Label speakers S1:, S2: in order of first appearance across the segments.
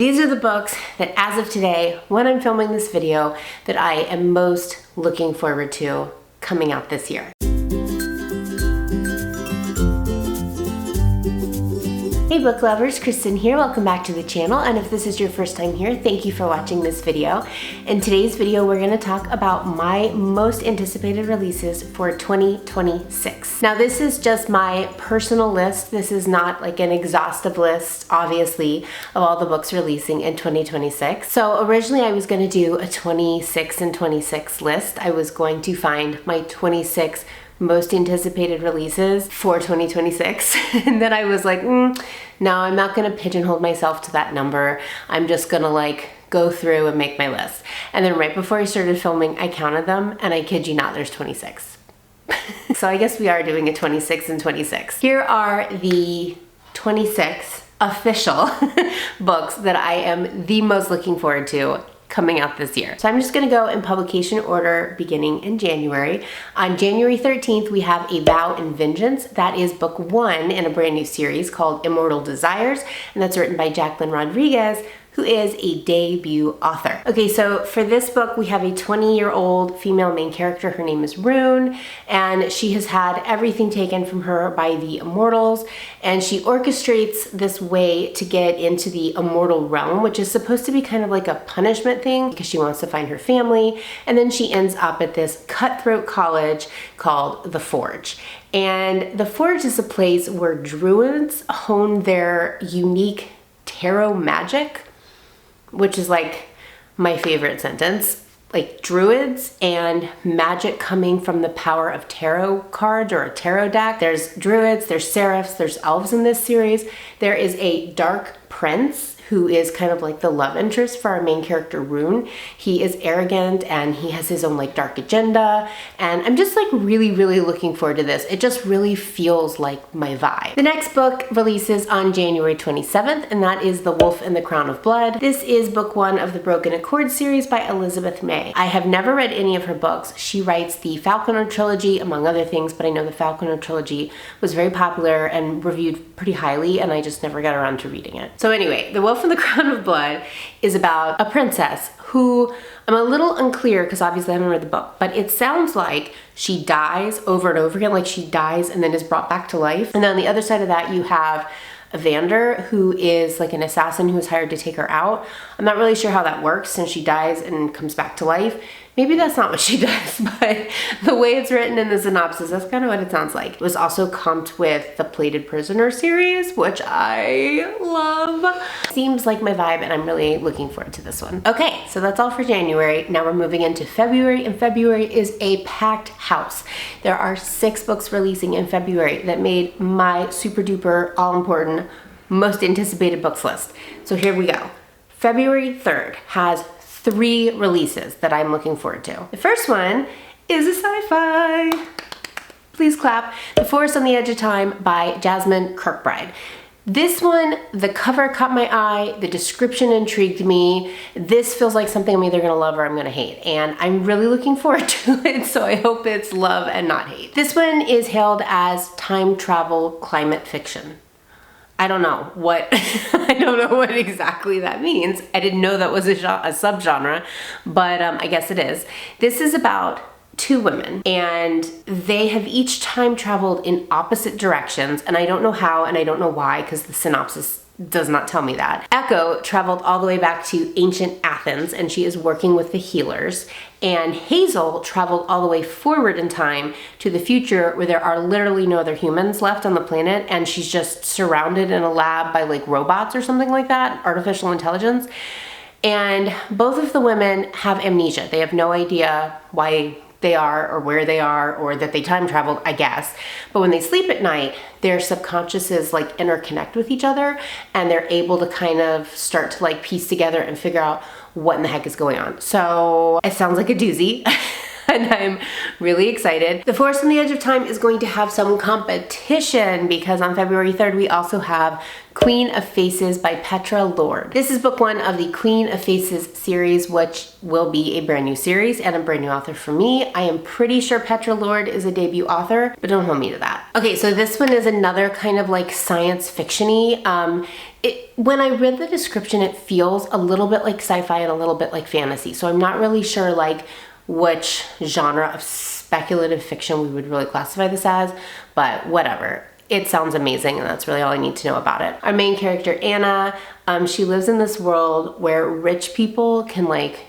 S1: These are the books that as of today, when I'm filming this video, that I am most looking forward to coming out this year. Hey book lovers, Kristen here. Welcome back to the channel, and if this is your first time here, thank you for watching this video. In today's video, we're going to talk about my most anticipated releases for 2026. Now this is just my personal list. This is not like an exhaustive list, obviously, of all the books releasing in 2026. So originally I was going to do a 26 and 26 list. I was going to find my 26 most anticipated releases for 2026. And then I was like, no, I'm not gonna pigeonhole myself to that number. I'm just gonna like go through and make my list. And then right before I started filming, I counted them, and I kid you not, there's 26. So I guess we are doing a 26 and 26. Here are the 26 official books that I am the most looking forward to coming out this year. So I'm just gonna go in publication order beginning in January. On January 13th, we have A Vow in Vengeance. That is book 1 in a brand new series called Immortal Desires, and that's written by Jacqueline Rodriguez, who is a debut author. Okay, so for this book, we have a 20-year-old female main character. Her name is Rune, and she has had everything taken from her by the Immortals, and she orchestrates this way to get into the immortal realm, which is supposed to be kind of like a punishment thing because she wants to find her family, and then she ends up at this cutthroat college called The Forge. And The Forge is a place where druids hone their unique tarot magic, which is like my favorite sentence. Like druids and magic coming from the power of tarot cards or a tarot deck. There's druids, there's seraphs, there's elves in this series. There is a dark prince who is kind of like the love interest for our main character, Rune. He is arrogant and he has his own like dark agenda. And I'm just like really looking forward to this. It just really feels like my vibe. The next book releases on January 27th, and that is The Wolf and the Crown of Blood. This is book 1 of the Broken Accord series by Elizabeth May. I have never read any of her books. She writes the Falconer trilogy, among other things, but I know the Falconer trilogy was very popular and reviewed pretty highly, and I just never got around to reading it. So anyway, The Wolf and the Crown of Blood is about a princess who, I'm a little unclear because obviously I haven't read the book, but it sounds like she dies over and over again, like she dies and then is brought back to life. And then on the other side of that, you have Evander, who is like an assassin who is hired to take her out. I'm not really sure how that works since she dies and comes back to life. Maybe that's not what she does, but the way it's written in the synopsis, that's kind of what it sounds like. It was also comped with the Plated Prisoner series, which I love. Seems like my vibe, and I'm really looking forward to this one. Okay, so that's all for January. Now we're moving into February, and February is a packed house. There are 6 books releasing in February that made my super duper all important most anticipated books list. So here we go. February 3rd has 3 releases that I'm looking forward to. The first one is a sci-fi. Please clap. The Forest on the Edge of Time by Jasmine Kirkbride. This one, the cover caught my eye, the description intrigued me. This feels like something I'm either gonna love or I'm gonna hate, and I'm really looking forward to it, so I hope it's love and not hate. This one is hailed as time travel climate fiction. I don't know what I don't know what exactly that means. I didn't know that was a subgenre, but I guess it is. This is about 2 women, and they have each time traveled in opposite directions, and I don't know how and I don't know why because the synopsis does not tell me that. Echo traveled all the way back to ancient Athens, and she is working with the healers. And Hazel traveled all the way forward in time to the future where there are literally no other humans left on the planet, and she's just surrounded in a lab by like robots or something like that, artificial intelligence. And both of the women have amnesia. They have no idea why they are or where they are or that they time traveled, I guess. But when they sleep at night, their subconsciouses like interconnect with each other, and they're able to kind of start to like piece together and figure out what in the heck is going on. So it sounds like a doozy. and I'm really excited. The Forest on the Edge of Time is going to have some competition because on February 3rd we also have Queen of Faces by Petra Lord. This is book 1 of the Queen of Faces series, which will be a brand new series and a brand new author for me. I am pretty sure Petra Lord is a debut author, but don't hold me to that. Okay, so this one is another kind of like science fiction-y. When I read the description, it feels a little bit like sci-fi and a little bit like fantasy. So I'm not really sure like which genre of speculative fiction we would really classify this as, but whatever. It sounds amazing, and that's really all I need to know about it. Our main character, Anna, she lives in this world where rich people can like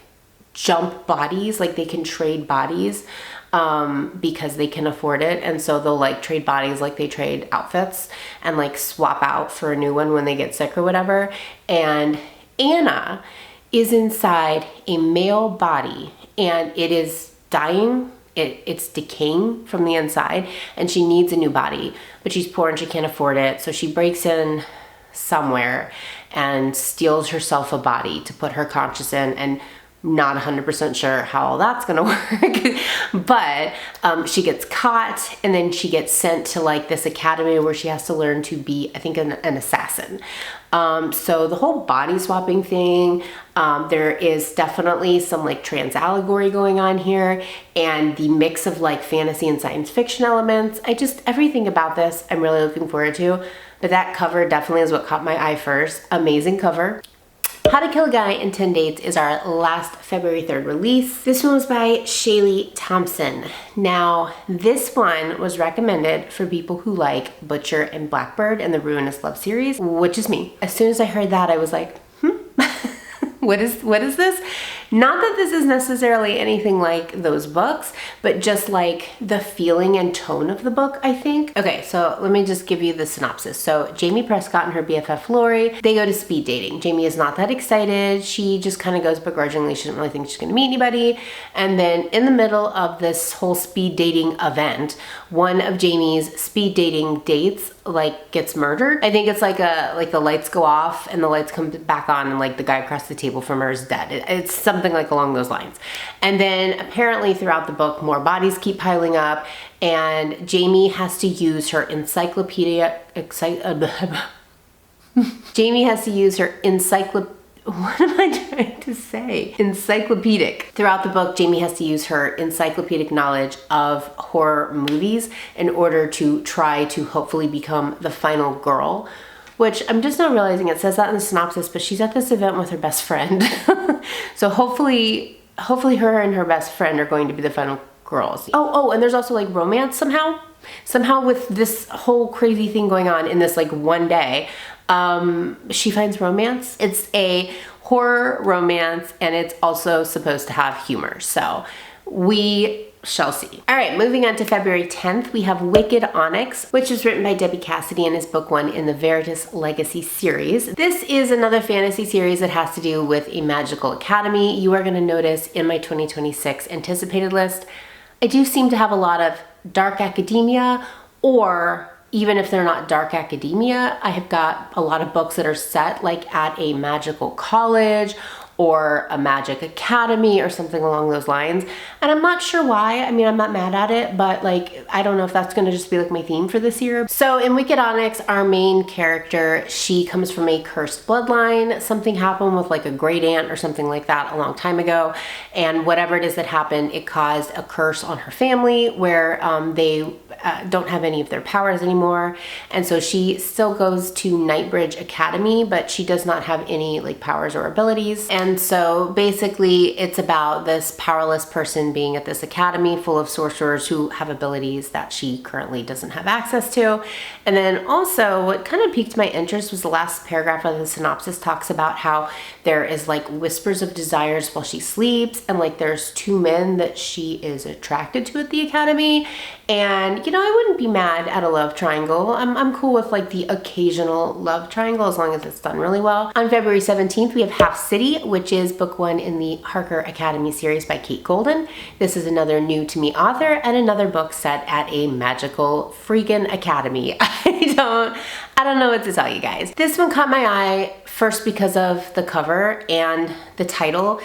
S1: jump bodies, like they can trade bodies because they can afford it. And so they'll like trade bodies like they trade outfits and like swap out for a new one when they get sick or whatever. And Anna is inside a male body and it is dying. It's decaying from the inside and she needs a new body, but she's poor and she can't afford it. So she breaks in somewhere and steals herself a body to put her conscious in, and not 100% sure how all that's gonna work, but she gets caught and then she gets sent to like this academy where she has to learn to be, I think, an assassin. So the whole body swapping thing, there is definitely some like trans allegory going on here, and the mix of like fantasy and science fiction elements. Everything about this I'm really looking forward to, but that cover definitely is what caught my eye first. Amazing cover. How to Kill a Guy in 10 Dates is our last February 3rd release. This one was by Shaylee Thompson. Now, this one was recommended for people who like Butcher and Blackbird and the Ruinous Love series, which is me. As soon as I heard that, I was like, what is this? Not that this is necessarily anything like those books, but just like the feeling and tone of the book, I think. Okay, so let me just give you the synopsis. So Jamie Prescott and her BFF Lori, they go to speed dating. Jamie is not that excited. She just kind of goes begrudgingly. She doesn't really think she's gonna meet anybody. And then in the middle of this whole speed dating event, one of Jamie's speed dating dates like gets murdered. I think it's like the lights go off and the lights come back on and like the guy across the table from her is dead. It's something like along those lines. And then apparently throughout the book, more bodies keep piling up and Jamie has to use her Jamie has to use her what am I trying to say? Encyclopedic. Throughout the book, Jamie has to use her encyclopedic knowledge of horror movies in order to try to hopefully become the final girl, which I'm just now realizing it says that in the synopsis, but she's at this event with her best friend. So hopefully her and her best friend are going to be the final girls. Oh, and there's also like romance somehow with this whole crazy thing going on in this like one day. She finds romance. It's a horror romance and it's also supposed to have humor. So we shall see. All right, moving on to February 10th, we have Wicked Onyx, which is written by Debbie Cassidy and is book 1 in the Veritas Legacy series. This is another fantasy series that has to do with a magical academy. You are gonna notice in my 2026 anticipated list, I do seem to have a lot of dark academia, or even if they're not dark academia, I have got a lot of books that are set like at a magical college or a magic academy or something along those lines. And I'm not sure why. I mean, I'm not mad at it, but like, I don't know if that's gonna just be like my theme for this year. So in Wicked Onyx, our main character, she comes from a cursed bloodline. Something happened with like a great aunt or something like that a long time ago. And whatever it is that happened, it caused a curse on her family where they don't have any of their powers anymore. And so she still goes to Nightbridge Academy, but she does not have any like powers or abilities. And so basically it's about this powerless person being at this academy full of sorcerers who have abilities that she currently doesn't have access to. And then also what kind of piqued my interest was the last paragraph of the synopsis talks about how there is like whispers of desires while she sleeps, and like there's 2 men that she is attracted to at the academy. And you know, I wouldn't be mad at a love triangle. I'm cool with like the occasional love triangle as long as it's done really well. On February 17th, we have Half City, which is book 1 in the Harker Academy series by Kate Golden. This is another new to me author and another book set at a magical freaking academy. I don't know what to tell you guys. This one caught my eye first because of the cover and the title.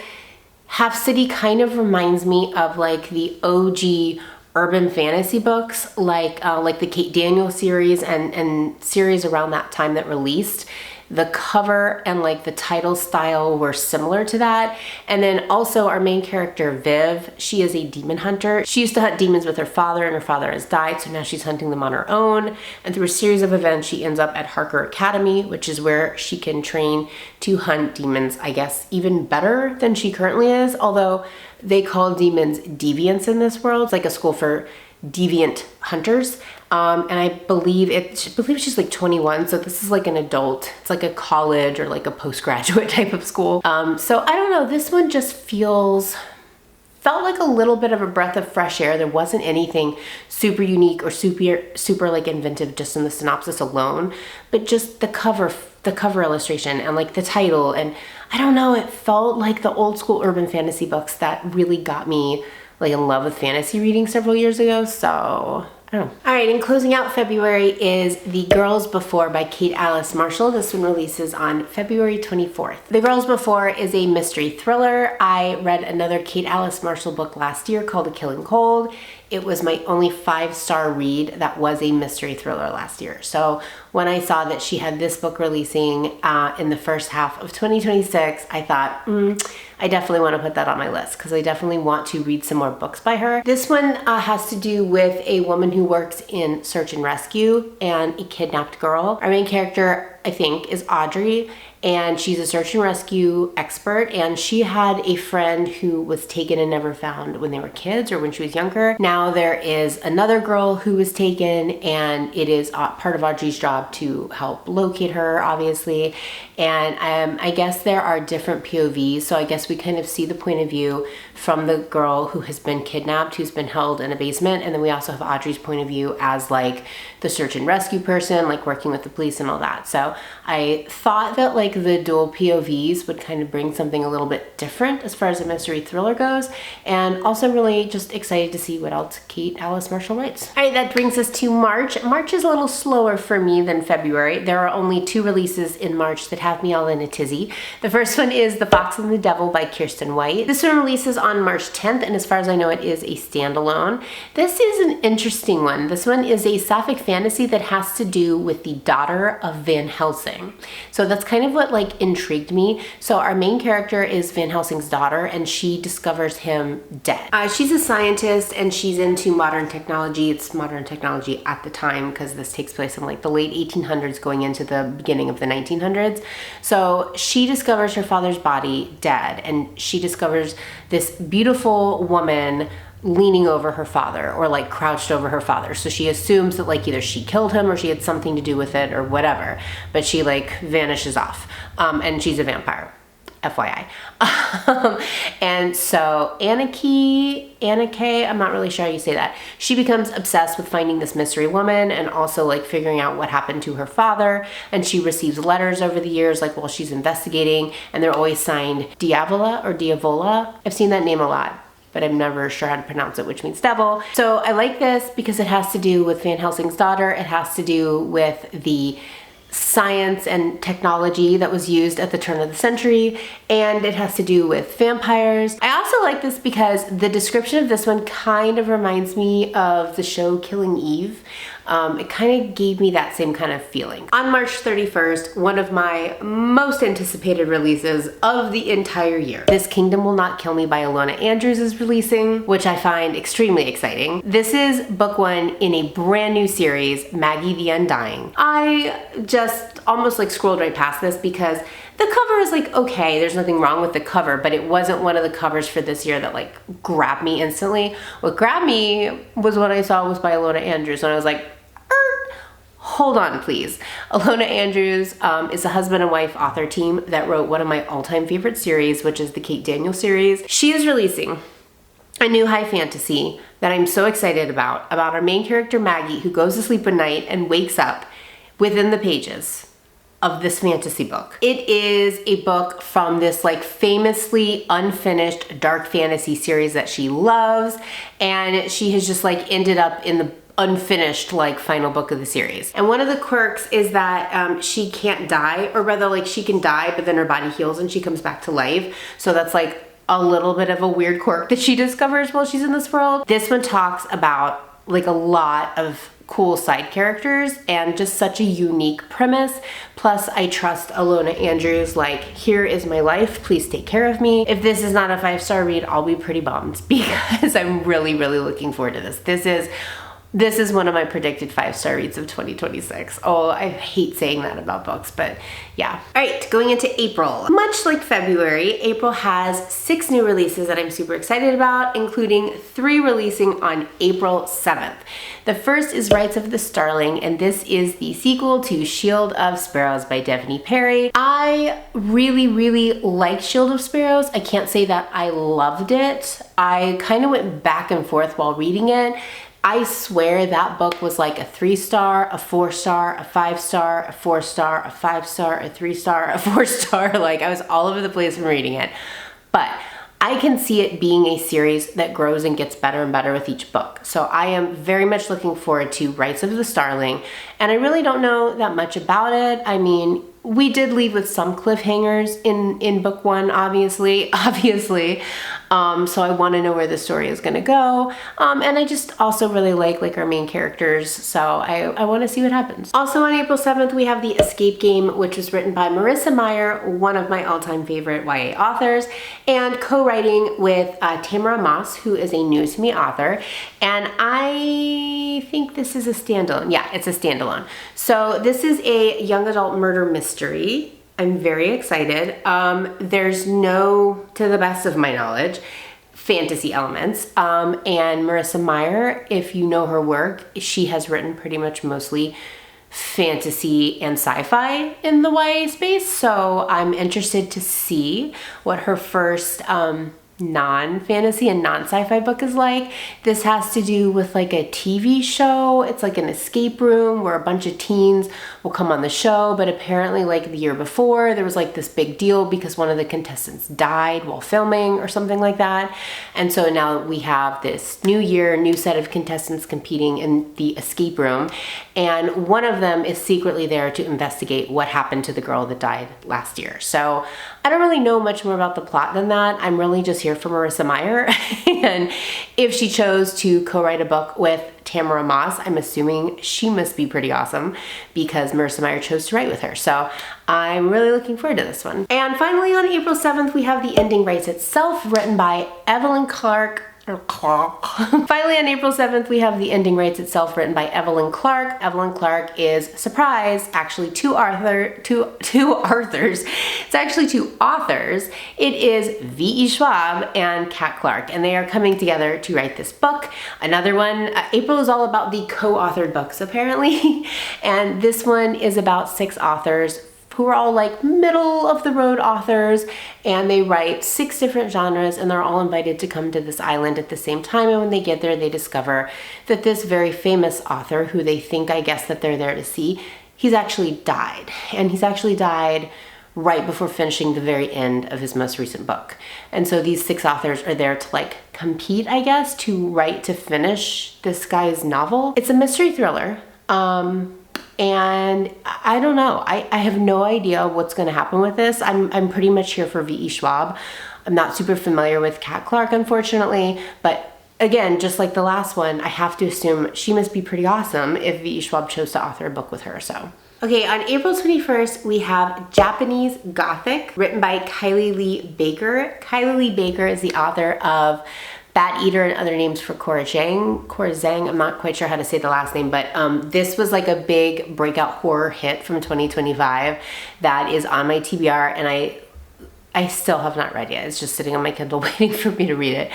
S1: Half City kind of reminds me of like the OG urban fantasy books, like the Kate Daniel series and series around that time that released. The cover and like the title style were similar to that. And then also our main character, Viv, she is a demon hunter. She used to hunt demons with her father, and her father has died, so now she's hunting them on her own. And through a series of events, she ends up at Harker Academy, which is where she can train to hunt demons, I guess, even better than she currently is. Although they call demons deviants in this world. It's like a school for deviant hunters. And I believe she's like 21, so this is like an adult. It's like a college or like a postgraduate type of school. So I don't know, this one just felt like a little bit of a breath of fresh air. There wasn't anything super unique or super like inventive just in the synopsis alone, but just the cover illustration and like the title, and I don't know, it felt like the old school urban fantasy books that really got me like in love with fantasy reading several years ago. So I don't know. All right, and closing out February is The Girls Before by Kate Alice Marshall. This one releases on February 24th. The Girls Before is a mystery thriller. I read another Kate Alice Marshall book last year called A Killing Cold. It was my only 5-star read that was a mystery thriller last year. So when I saw that she had this book releasing in the first half of 2026, I thought, I definitely want to put that on my list because I definitely want to read some more books by her. This one has to do with a woman who works in search and rescue and a kidnapped girl. Our main character, I think, is Audrey, and she's a search and rescue expert, and she had a friend who was taken and never found when they were kids or when she was younger. Now there is another girl who was taken, and it is part of Audrey's job to help locate her, obviously. And I guess there are different POVs, so I guess we kind of see the point of view from the girl who has been kidnapped, who's been held in a basement, and then we also have Audrey's point of view as like the search and rescue person, like working with the police and all that. So I thought that like the dual POVs would kind of bring something a little bit different as far as a mystery thriller goes, and also really just excited to see what else Kate Alice Marshall writes. All right, that brings us to March. March is a little slower for me than February. There are only 2 releases in March that have me all in a tizzy. The first one is The Fox and the Devil by Kirsten White. This one releases on March 10th, and as far as I know, it is a standalone. This is an interesting one. This one is a sapphic fantasy that has to do with the daughter of Van Helsing. So that's kind of what like intrigued me. So our main character is Van Helsing's daughter, and she discovers him dead. She's a scientist and she's into modern technology. It's modern technology at the time because this takes place in like the late 1800s going into the beginning of the 1900s. So she discovers her father's body dead, and she discovers this beautiful woman leaning over her father or like crouched over her father. So she assumes that like either she killed him or she had something to do with it or whatever, but she like vanishes off. And she's a vampire, FYI. And so Anna Kay, I'm not really sure how you say that. She becomes obsessed with finding this mystery woman and also like figuring out what happened to her father. And she receives letters over the years, like while she's investigating, and they're always signed Diavola or Diavola. I've seen that name a lot, but I'm never sure how to pronounce it, which means devil. So I like this because it has to do with Van Helsing's daughter. It has to do with the science and technology that was used at the turn of the century, and it has to do with vampires. I also like this because the description of this one kind of reminds me of the show Killing Eve. It kind of gave me that same kind of feeling. On March 31st, one of my most anticipated releases of the entire year, This Kingdom Will Not Kill Me by Alona Andrews is releasing, which I find extremely exciting. This is book 1 in a brand new series, Maggie the Undying. I just almost like scrolled right past this because the cover is like, okay, there's nothing wrong with the cover, but it wasn't one of the covers for this year that like grabbed me instantly. What grabbed me was what I saw was by Alona Andrews, and I was like, hold on, please. Alona Andrews is a husband and wife author team that wrote one of my all-time favorite series, which is the Kate Daniel series. She is releasing a new high fantasy that I'm so excited about our main character Maggie, who goes to sleep at night and wakes up within the pages of this fantasy book. It is a book from this like famously unfinished dark fantasy series that she loves, and she has just like ended up in the unfinished like final book of the series. And one of the quirks is that she can't die, or rather like she can die but then her body heals and she comes back to life. So that's like a little bit of a weird quirk that she discovers while she's in this world. This one talks about like a lot of cool side characters and just such a unique premise. Plus, I trust Alona Andrews, like, here is my life, please take care of me. If this is not a 5-star read, I'll be pretty bummed because I'm really, really looking forward to this. This is one of my predicted 5-star reads of 2026. Oh, I hate saying that about books, but yeah. All right, going into April. Much like February, April has 6 new releases that I'm super excited about, including 3 releasing on April 7th. The first is Rites of the Starling, and this is the sequel to Shield of Sparrows by Devney Perry. I really, really like Shield of Sparrows. I can't say that I loved it. I kind of went back and forth while reading it. I swear that book was like a 3-star, a 4-star, a 5-star, a 4-star, a 5-star, a 3-star, a 4-star. Like, I was all over the place from reading it. But I can see it being a series that grows and gets better and better with each book. So I am very much looking forward to Rites of the Starling, and I really don't know that much about it. I mean, we did leave with some cliffhangers in book 1, obviously. So I want to know where the story is going to go. And I just also really like our main characters. So I want to see what happens. Also on April 7th, we have The Escape Game, which was written by Marissa Meyer, one of my all-time favorite YA authors, and co-writing with Tamara Moss, who is a new to me author. And I think this is a standalone. Yeah, it's a standalone. So this is a young adult murder mystery. I'm very excited. There's no, to the best of my knowledge, fantasy elements. And Marissa Meyer, if you know her work, she has written pretty much mostly fantasy and sci-fi in the YA space. So I'm interested to see what her first non-fantasy and non-sci-fi book is like. This has to do with like a TV show. It's like an escape room where a bunch of teens will come on the show, but apparently like the year before there was like this big deal because one of the contestants died while filming or something like that. And so now we have this new year, new set of contestants competing in the escape room, and one of them is secretly there to investigate what happened to the girl that died last year. So I don't really know much more about the plot than that. I'm really just here for Marissa Meyer. And if she chose to co-write a book with Tamara Moss, I'm assuming she must be pretty awesome because Marissa Meyer chose to write with her. So I'm really looking forward to this one. And finally on April 7th, we have The Ending Writes Itself, written by Evelyn Clark. Finally on April 7th, we have The Ending Writes Itself, written by Evelyn Clark. Evelyn Clark is, surprise, actually two authors. It's actually 2 authors. It is V.E. Schwab and Kat Clark, and they are coming together to write this book. Another one, April is all about the co-authored books apparently, and this one is about 6 authors who are all like middle of the road authors, and they write 6 different genres, and they're all invited to come to this island at the same time. And when they get there, they discover that this very famous author, who they think, I guess, that they're there to see, he's actually died. And he's actually died right before finishing the very end of his most recent book. And so these 6 authors are there to like compete, I guess, to write to finish this guy's novel. It's a mystery thriller. And I don't know. I have no idea what's going to happen with this. I'm pretty much here for V.E. Schwab. I'm not super familiar with Kat Clark, unfortunately, but again, just like the last one, I have to assume she must be pretty awesome if V.E. Schwab chose to author a book with her. So okay, on April 21st, we have Japanese Gothic, written by Kylie Lee Baker. Kylie Lee Baker is the author of Bat Eater and Other Names for Cora Zhang. I'm not quite sure how to say the last name, but this was like a big breakout horror hit from 2025 that is on my TBR, and I still have not read yet. It's just sitting on my Kindle waiting for me to read it.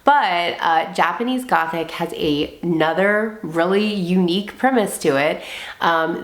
S1: But Japanese Gothic has another really unique premise to it.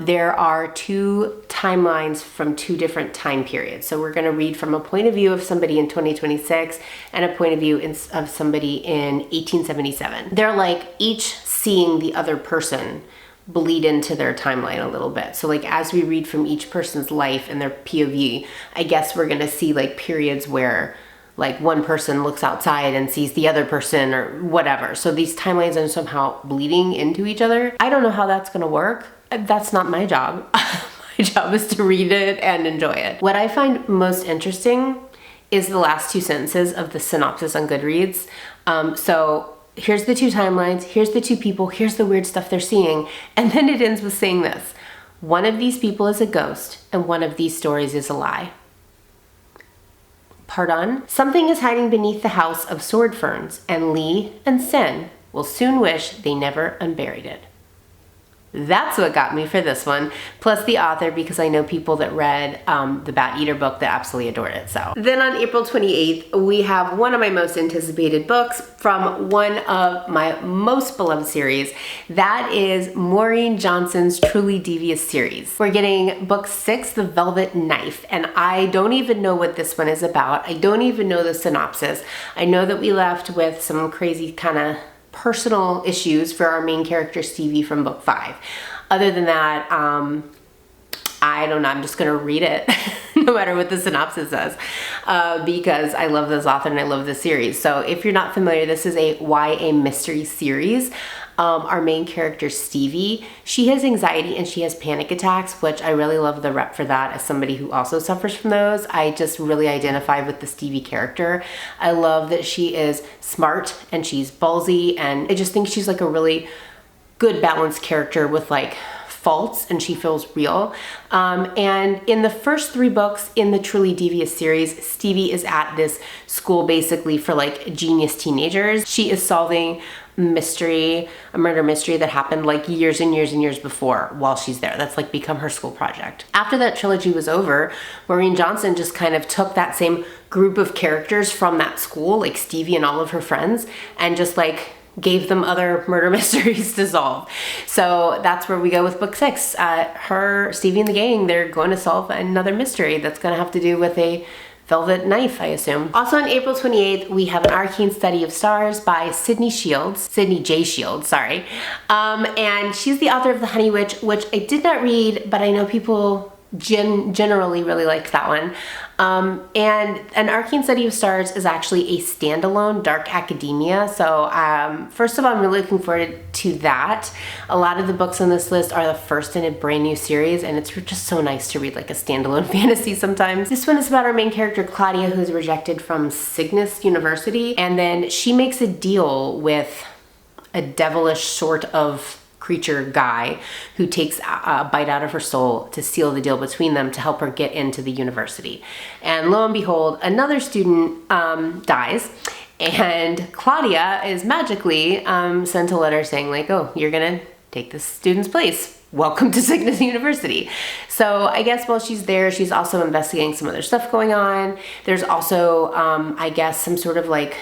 S1: There are 2 timelines from 2 different time periods. So we're going to read from a point of view of somebody in 2026 and a point of view of somebody in 1877. They're like each seeing the other person bleed into their timeline a little bit. So like as we read from each person's life and their POV, I guess we're going to see like periods where like one person looks outside and sees the other person or whatever. So these timelines are somehow bleeding into each other. I don't know how that's gonna work. That's not my job. My job is to read it and enjoy it. What I find most interesting is the last two sentences of the synopsis on Goodreads. So here's the two timelines, here's the two people, here's the weird stuff they're seeing, and then it ends with saying this: one of these people is a ghost, and one of these stories is a lie. Pardon? Something is hiding beneath the house of sword ferns, and Lee and Sen will soon wish they never unburied it. That's what got me for this one, plus the author, because I know people that read the Bat Eater book that absolutely adored it. So then on April 28th, we have one of my most anticipated books from one of my most beloved series. That is Maureen Johnson's Truly Devious series. We're getting book 6, The Velvet Knife, and I don't even know what this one is about. I don't even know the synopsis. I know that we left with some crazy kind of personal issues for our main character Stevie from book 5. Other than that, I don't know, I'm just gonna read it no matter what the synopsis says, because I love this author and I love this series. So if you're not familiar, this is a YA mystery series. Our main character Stevie, she has anxiety and she has panic attacks, which I really love the rep for that as somebody who also suffers from those. I just really identify with the Stevie character. I love that she is smart and she's ballsy, and I just think she's like a really good balanced character with like faults, and she feels real. And in the first 3 books in the Truly Devious series, Stevie is at this school basically for like genius teenagers. She is solving mystery, a murder mystery that happened like years and years and years before while she's there. That's like become her school project. After that trilogy was over, Maureen Johnson just kind of took that same group of characters from that school, like Stevie and all of her friends, and just like gave them other murder mysteries to solve. So that's where we go with book 6. Stevie and the gang, they're going to solve another mystery that's going to have to do with a velvet knife, I assume. Also on April 28th, we have An Arcane Study of Stars by Sydney J. Shields, sorry. And she's the author of The Honey Witch, which I did not read, but I know people generally really liked that one. And An Arcane Study of Stars is actually a standalone dark academia. So first of all, I'm really looking forward to that. A lot of the books on this list are the first in a brand new series, and it's just so nice to read like a standalone fantasy sometimes. This one is about our main character Claudia, who's rejected from Cygnus University, and then she makes a deal with a devilish sort of creature guy who takes a bite out of her soul to seal the deal between them to help her get into the university. And lo and behold, another student dies, and Claudia is magically sent a letter saying like, oh, you're gonna take this student's place. Welcome to Cygnus University. So I guess while she's there, she's also investigating some other stuff going on. There's also, I guess, some sort of like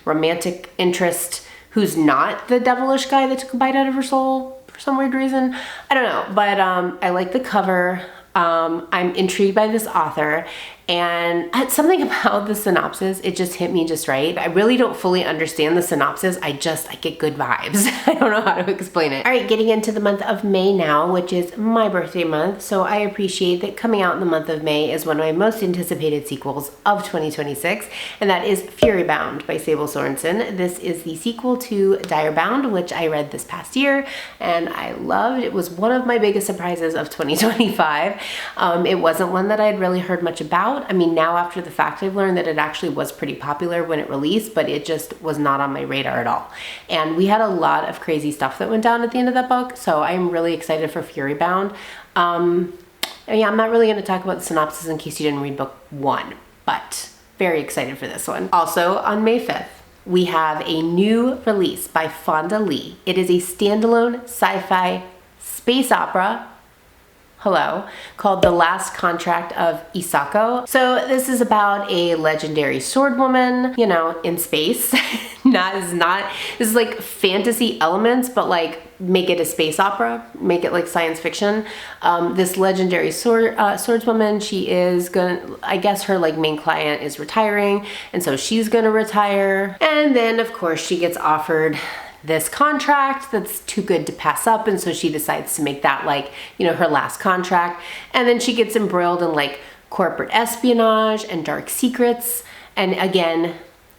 S1: romantic interest who's not the devilish guy that took a bite out of her soul for some weird reason. I don't know, but I like the cover. I'm intrigued by this author, and something about the synopsis, it just hit me just right. I really don't fully understand the synopsis. I get good vibes. I don't know how to explain it. All right, getting into the month of May now, which is my birthday month. So I appreciate that coming out in the month of May is one of my most anticipated sequels of 2026, and that is Furybound by Sable Sorensen. This is the sequel to Direbound, which I read this past year, and I loved. It was one of my biggest surprises of 2025. It wasn't one that I'd really heard much about. I mean, now after the fact, I've learned that it actually was pretty popular when it released, but it just was not on my radar at all. And we had a lot of crazy stuff that went down at the end of that book, so I'm really excited for Furybound. Yeah, I'm not really going to talk about the synopsis in case you didn't read book 1, but very excited for this one. Also on May 5th, we have a new release by Fonda Lee. It is a standalone sci-fi space opera called The Last Contract of Isako. So this is about a legendary sword woman, you know, in space. This is like fantasy elements, but like make it a space opera, make it like science fiction. This legendary swordswoman, she is I guess her like main client is retiring, and so she's gonna retire. And then of course she gets offered this contract that's too good to pass up, and so she decides to make that like, you know, her last contract. And then she gets embroiled in like corporate espionage and dark secrets, and again,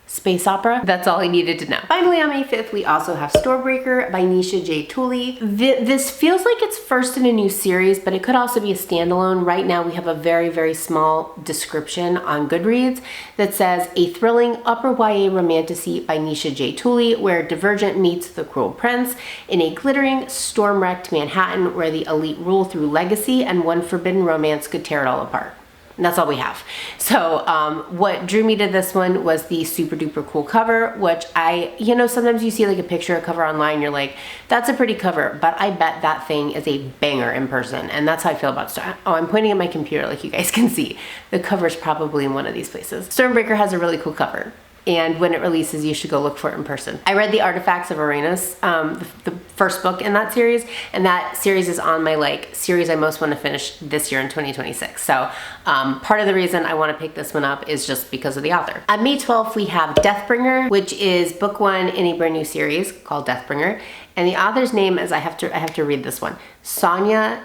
S1: space opera. That's all I needed to know. Finally, on May 5th, we also have Stormbreaker by Nisha J. Tooley. This feels like it's first in a new series, but it could also be a standalone. Right now, we have a very, very small description on Goodreads that says, a thrilling upper YA romantasy by Nisha J. Tooley, where Divergent meets the Cruel Prince in a glittering, storm-wrecked Manhattan where the elite rule through legacy and one forbidden romance could tear it all apart. And that's all we have. So what drew me to this one was the super duper cool cover, which sometimes you see like a picture of cover online, you're like, that's a pretty cover, but I bet that thing is a banger in person. And that's how I feel about I'm pointing at my computer like you guys can see. The cover's probably in one of these places. Stormbreaker has a really cool cover. And when it releases, you should go look for it in person. I read The Artifacts of Uranus, the first book in that series, and that series is on my series I most want to finish this year in 2026. So part of the reason I want to pick this one up is just because of the author. On May 12th, we have Deathbringer, which is book 1 in a brand new series called Deathbringer. And the author's name is, I have to read this one, Sonia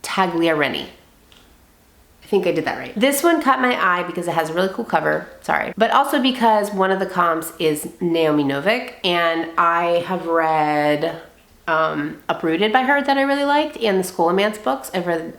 S1: Tagliarini. I think I did that right. This one caught my eye because it has a really cool cover, sorry, but also because one of the comps is Naomi Novik, and I have read Uprooted by her that I really liked, and the Scholomance books. I've read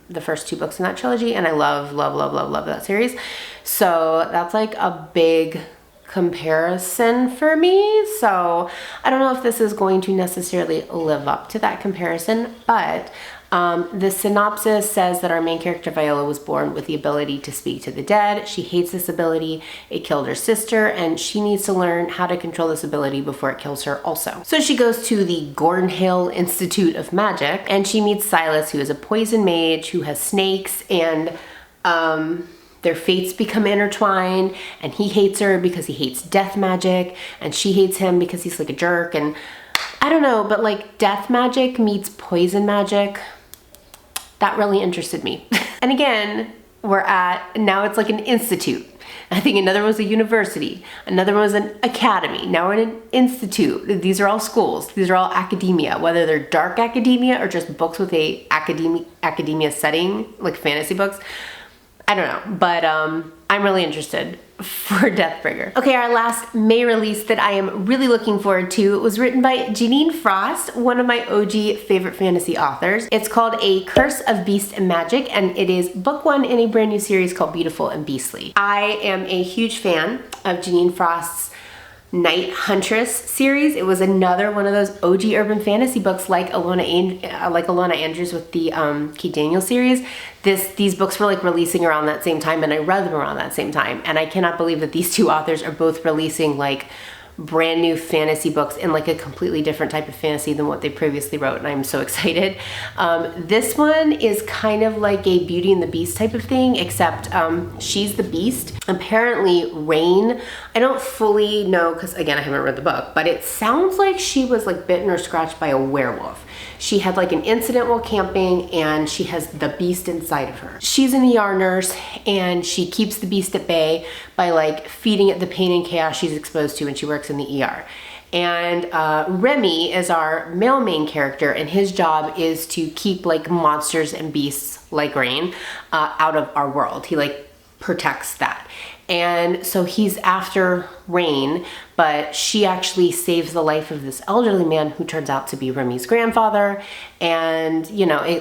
S1: the first 2 books in that trilogy, and I love that series. So that's like a big comparison for me. So I don't know if this is going to necessarily live up to that comparison, but the synopsis says that our main character Viola was born with the ability to speak to the dead. She hates this ability. It killed her sister, and she needs to learn how to control this ability before it kills her also. So she goes to the Gornhill Institute of Magic, and she meets Silas, who is a poison mage who has snakes, and their fates become intertwined, and he hates her because he hates death magic, and she hates him because he's like a jerk. And I don't know, but like death magic meets poison magic, that really interested me. And again, now it's like an institute. I think another was a university, another was an academy, now we're in an institute. These are all schools, these are all academia, whether they're dark academia or just books with a academia setting, like fantasy books. I don't know, but I'm really interested for Deathbringer. Okay, our last May release that I am really looking forward to was written by Janine Frost, one of my OG favorite fantasy authors. It's called A Curse of Beast and Magic, and it is book 1 in a brand new series called Beautiful and Beastly. I am a huge fan of Janine Frost's Night Huntress series. It was another one of those OG urban fantasy books like Alona Andrews with the Kate Daniels series. These books were like releasing around that same time, and I read them around that same time. And I cannot believe that these 2 authors are both releasing like brand new fantasy books in like a completely different type of fantasy than what they previously wrote, and I'm so excited. This one is kind of like a Beauty and the Beast type of thing, except she's the beast. Apparently Rain, I don't fully know because again I haven't read the book, but it sounds like she was like bitten or scratched by a werewolf. She had like an incident while camping, and she has the beast inside of her. She's an ER nurse, and she keeps the beast at bay by like feeding it the pain and chaos she's exposed to when she works in the ER. And Remy is our male main character, and his job is to keep like monsters and beasts like Rain out of our world. He like protects that. And so he's after Rain, but she actually saves the life of this elderly man who turns out to be Remy's grandfather. And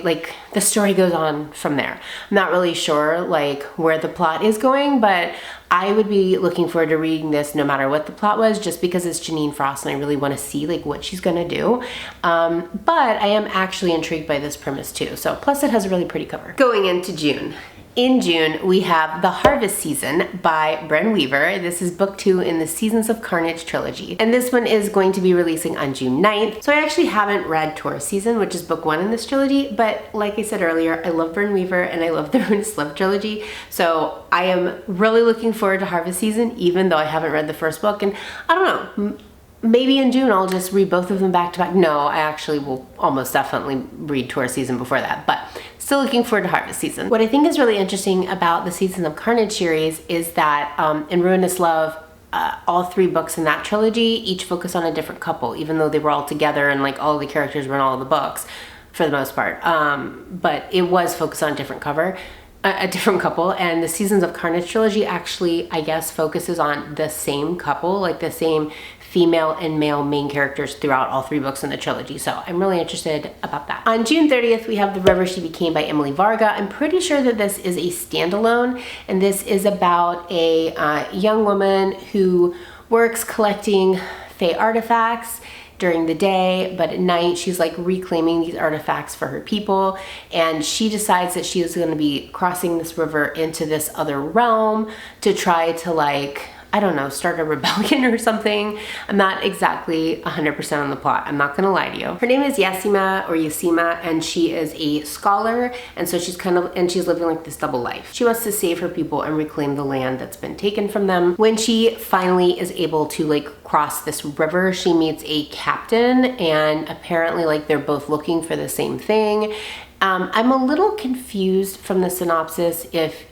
S1: like the story goes on from there. I'm not really sure like where the plot is going, but I would be looking forward to reading this no matter what the plot was, just because it's Janine Frost and I really want to see like what she's gonna do. But I am actually intrigued by this premise too. So plus it has a really pretty cover. Going into June. In June, we have The Harvest Season by Bren Weaver. This is book 2 in the Seasons of Carnage trilogy. And this one is going to be releasing on June 9th. So I actually haven't read Taurus Season, which is book 1 in this trilogy, but like I said earlier, I love Bren Weaver and I love the Ruinous Love trilogy. So I am really looking forward to Harvest Season, even though I haven't read the first book. And I don't know, maybe in June I'll just read both of them back to back. No, I actually will almost definitely read Taurus Season before that, but still looking forward to Harvest Season. What I think is really interesting about the Seasons of Carnage series is that in Ruinous Love, all 3 books in that trilogy each focus on a different couple, even though they were all together and like all the characters were in all the books for the most part. But it was focused on a different cover. a different couple, and the Seasons of Carnage trilogy actually, I guess, focuses on the same couple, like the same female and male main characters throughout all 3 books in the trilogy. So I'm really interested about that. On June 30th, we have The River She Became by Emily Varga. I'm pretty sure that this is a standalone, and this is about a young woman who works collecting Fae artifacts during the day, but at night she's like reclaiming these artifacts for her people, and she decides that she is going to be crossing this river into this other realm to try to, like, I don't know, start a rebellion or something. I'm not exactly 100% on the plot. I'm not gonna lie to you. Her name is Yasima, and she is a scholar, and so she's she's living like this double life. She wants to save her people and reclaim the land that's been taken from them. When she finally is able to like cross this river, she meets a captain, and apparently like they're both looking for the same thing. I'm a little confused from the synopsis if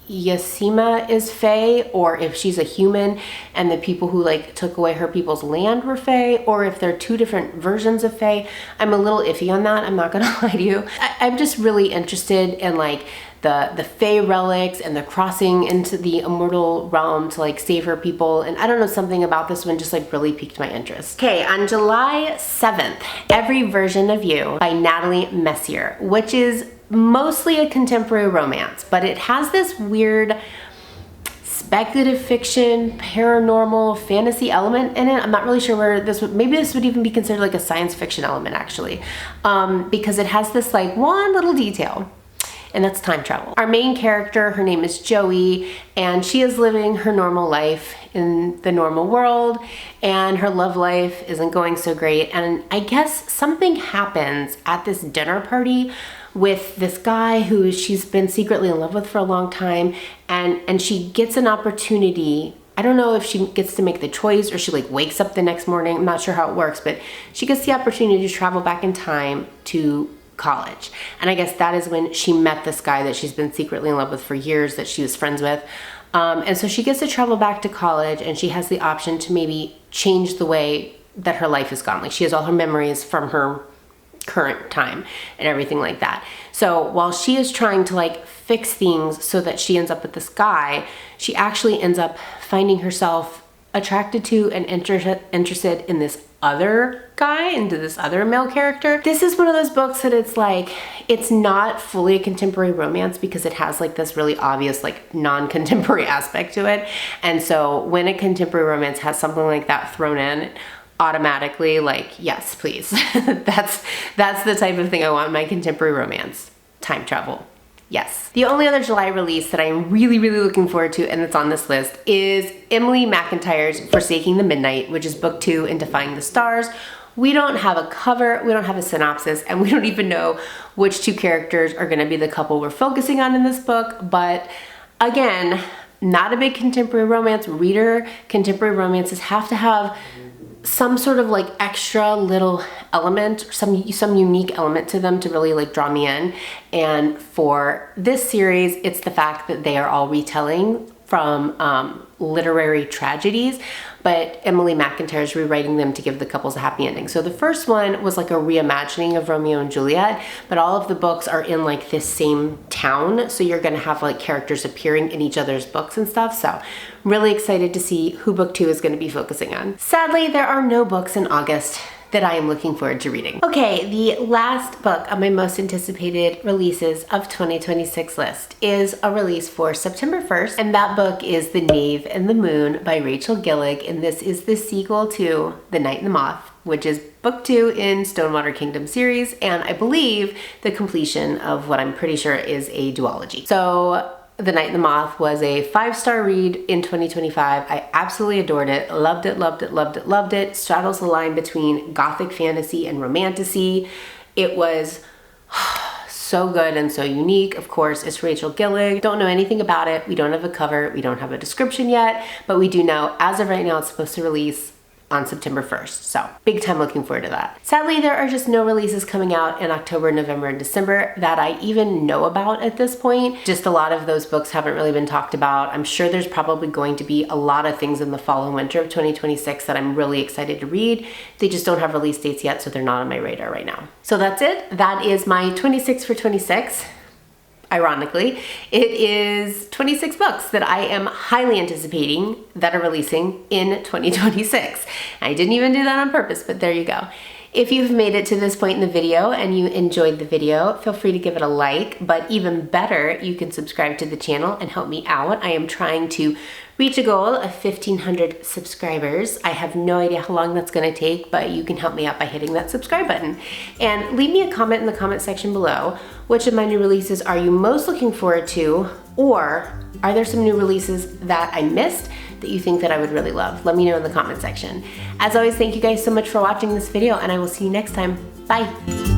S1: Yasima is Fae or if she's a human and the people who like took away her people's land were Fae, or if they're 2 different versions of Fae. I'm a little iffy on that, I'm not gonna lie to you. I'm just really interested in like the Fae relics and the crossing into the immortal realm to like save her people, and I don't know, something about this one just like really piqued my interest. Okay, on July 7th, Every Version of You by Natalie Messier, which is mostly a contemporary romance, but it has this weird speculative fiction, paranormal, fantasy element in it. I'm not really sure where this would, maybe this would even be considered like a science fiction element actually, because it has this like one little detail, and that's time travel. Our main character, her name is Joey, and she is living her normal life in the normal world, and her love life isn't going so great, and I guess something happens at this dinner party with this guy who she's been secretly in love with for a long time, and she gets an opportunity. I don't know if she gets to make the choice or she like wakes up the next morning. I'm not sure how it works, but she gets the opportunity to travel back in time to college. And I guess that is when she met this guy that she's been secretly in love with for years, that she was friends with. And so she gets to travel back to college, and she has the option to maybe change the way that her life has gone. Like, she has all her memories from her current time and everything like that. So while she is trying to like fix things so that she ends up with this guy, she actually ends up finding herself attracted to and interested in this other guy, into this other male character. This is one of those books that it's like, it's not fully a contemporary romance because it has like this really obvious like non-contemporary aspect to it. And so when a contemporary romance has something like that thrown in, automatically like, yes, please. that's the type of thing I want in my contemporary romance. Time travel. Yes. The only other July release that I'm really looking forward to, and that's on this list, is Emily McIntyre's Forsaking the Midnight, which is book 2 in Defying the Stars. We don't have a cover, we don't have a synopsis, and we don't even know which 2 characters are gonna be the couple we're focusing on in this book, but again, not a big contemporary romance reader. Contemporary romances have to have some sort of like extra little element, some unique element to them to really like draw me in. And for this series, it's the fact that they are all retelling from literary tragedies, but Emily McIntyre is rewriting them to give the couples a happy ending. So the first one was like a reimagining of Romeo and Juliet, but all of the books are in like this same town. So you're gonna have like characters appearing in each other's books and stuff. So really excited to see who book 2 is gonna be focusing on. Sadly, there are no books in August that I am looking forward to reading. Okay, the last book on my most anticipated releases of 2026 list is a release for September 1st, and that book is The Knave and the Moon by Rachel Gillig, and this is the sequel to The Night and the Moth, which is book 2 in Stonewater Kingdom series, and I believe the completion of what I'm pretty sure is a duology. So The Night and the Moth was a 5-star read in 2025. I absolutely adored it. Loved it. Straddles the line between gothic fantasy and romantasy. It was so good and so unique. Of course, it's Rachel Gillig. Don't know anything about it. We don't have a cover. We don't have a description yet, but we do know as of right now it's supposed to release on September 1st. So big time looking forward to that. Sadly, there are just no releases coming out in October, November, and December that I even know about at this point. Just a lot of those books haven't really been talked about. I'm sure there's probably going to be a lot of things in the fall and winter of 2026 that I'm really excited to read. They just don't have release dates yet, so they're not on my radar right now. So that's it. That is my 26 for 26. ironically, it is 26 books that I am highly anticipating that are releasing in 2026. I didn't even do that on purpose, but there you go. If you've made it to this point in the video and you enjoyed the video, feel free to give it a like, but even better, you can subscribe to the channel and help me out. I am trying to reach a goal of 1,500 subscribers. I have no idea how long that's gonna take, but you can help me out by hitting that subscribe button. And leave me a comment in the comment section below. Which of my new releases are you most looking forward to? Or are there some new releases that I missed that you think that I would really love? Let me know in the comment section. As always, thank you guys so much for watching this video, and I will see you next time. Bye.